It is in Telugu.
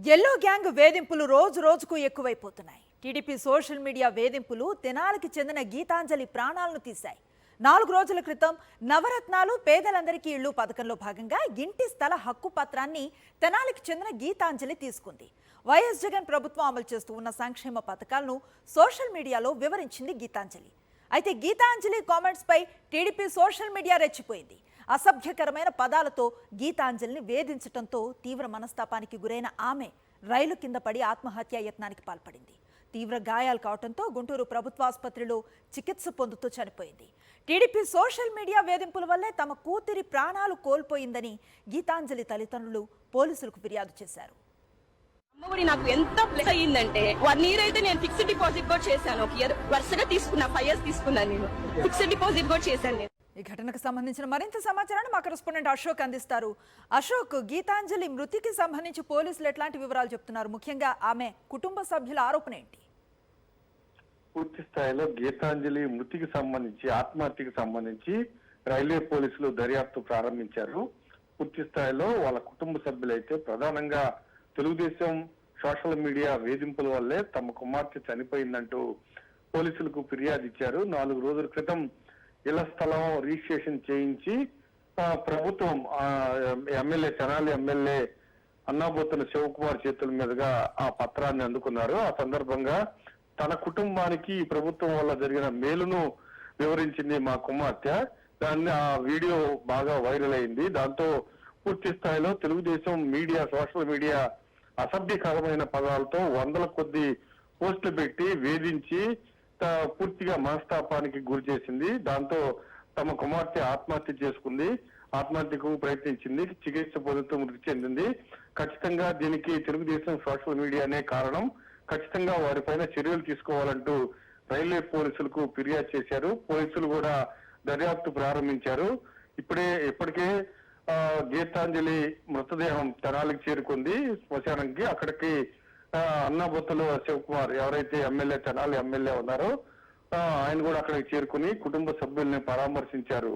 ఎల్లో గ్యాంగ్ వేధింపులు రోజు రోజుకు ఎక్కువైపోతున్నాయి. టీడీపీ సోషల్ మీడియా వేధింపులు తెనాలికి చెందిన గీతాంజలి ప్రాణాలను తీశాయి. 4 రోజుల క్రితం నవరత్నాలు పేదలందరికీ ఇళ్లు పథకంలో భాగంగా ఇంటి స్థల హక్కు పత్రాన్ని తెనాలికి చెందిన గీతాంజలి తీసుకుంది. వైఎస్ జగన్ ప్రభుత్వం అమలు చేస్తూ ఉన్న సంక్షేమ పథకాలను సోషల్ మీడియాలో వివరించింది గీతాంజలి. అయితే గీతాంజలి కామెంట్స్ పై టీడీపీ సోషల్ మీడియా రెచ్చిపోయింది. అసభ్యకరమైన పదాలతో గీతాంజలిని వేధించడంతో తీవ్ర మనస్తాపానికి గురైన ఆమె రైలు కింద పడి ఆత్మహత్యా యత్నానికి పాల్పడింది. తీవ్ర గాయాలు కావడంతో గుంటూరు ప్రభుత్వ ఆసుపత్రిలో చికిత్స పొందుతూ చనిపోయింది. టీడీపీ సోషల్ మీడియా వేధింపుల వల్లే తమ కూతురి ప్రాణాలు కోల్పోయిందని గీతాంజలి తల్లిదండ్రులు పోలీసులకు ఫిర్యాదు చేశారు. అమ్మఒడి నాకు ఎంత ప్లస్ అయ్యిందంటే 1 ఇయర్ అయితే నేను ఫిక్స్డ్ డిపాజిట్ కూడా చేశాను. 1 ఇయర్ వరుసగా తీసుకున్నా, 5 years తీసుకున్నాను. నేను ఫిక్స్డ్ డిపాజిట్ కూడా చేశాను. ఈ ఘటనకు సంబంధించిన మరింత సమాచారాన్ని మా కరెస్పాండెంట్ అశోక్ అందిస్తారు. అశోక్, గీతాంజలి మృతికి సంబంధించి పోలీసులు ఎట్లాంటి వివరాలు చెప్తున్నారు? ముఖ్యంగా ఆమె కుటుంబ సభ్యుల ఆరోపణ ఏంటి? పూర్తి స్థాయిలో గీతాంజలి మృతికి సంబంధించి, ఆత్మహత్యకి సంబంధించి రైల్వే పోలీసులు దర్యాప్తు ప్రారంభించారు. పూర్తి స్థాయిలో వాళ్ళ కుటుంబ సభ్యులైతే ప్రధానంగా తెలుగుదేశం సోషల్ మీడియా వేధింపుల వల్లే తమ కుమార్తె చనిపోయిందంటూ పోలీసులకు ఫిర్యాదు ఇచ్చారు. 4 రోజుల క్రితం ఇళ్ల స్థలం రిజిస్ట్రేషన్ చేయించి ప్రభుత్వం ఎమ్మెల్యే తెనాలి ఎమ్మెల్యే అన్నాబోతుల శివకుమార్ చేతుల మీదుగా ఆ పత్రాన్ని అందుకున్నారు. ఆ సందర్భంగా తన కుటుంబానికి ఈ ప్రభుత్వం వల్ల జరిగిన మేలును వివరించింది మా కుమార్తె. దాన్ని ఆ వీడియో బాగా వైరల్ అయింది. దాంతో పూర్తి స్థాయిలో తెలుగుదేశం మీడియా, సోషల్ మీడియా అసభ్యకరమైన పదాలతో 100ల కొద్ది పోస్టులు పెట్టి వేధించి పూర్తిగా మనస్తాపానికి గురి చేసింది. దాంతో తమ కుమార్తె ఆత్మహత్య చేసుకుంది. ఆత్మహత్యకు ప్రయత్నించింది. చికిత్స పొందుతూ మృతి చెందింది. ఖచ్చితంగా దీనికి తెలుగుదేశం సోషల్ మీడియానే కారణం. ఖచ్చితంగా వారిపైన చర్యలు తీసుకోవాలంటూ రైల్వే పోలీసులకు ఫిర్యాదు చేశారు. పోలీసులు కూడా దర్యాప్తు ప్రారంభించారు. ఇప్పటికే గీతాంజలి మృతదేహం తెనాలికి చేరుకుంది శ్మశానానికి. అక్కడికి అన్నాబొత్తుల శివకుమార్, ఎవరైతే ఎమ్మెల్యే తెనాలి ఎమ్మెల్యే ఉన్నారో ఆయన కూడా అక్కడికి చేరుకుని కుటుంబ సభ్యుల్ని పరామర్శించారు.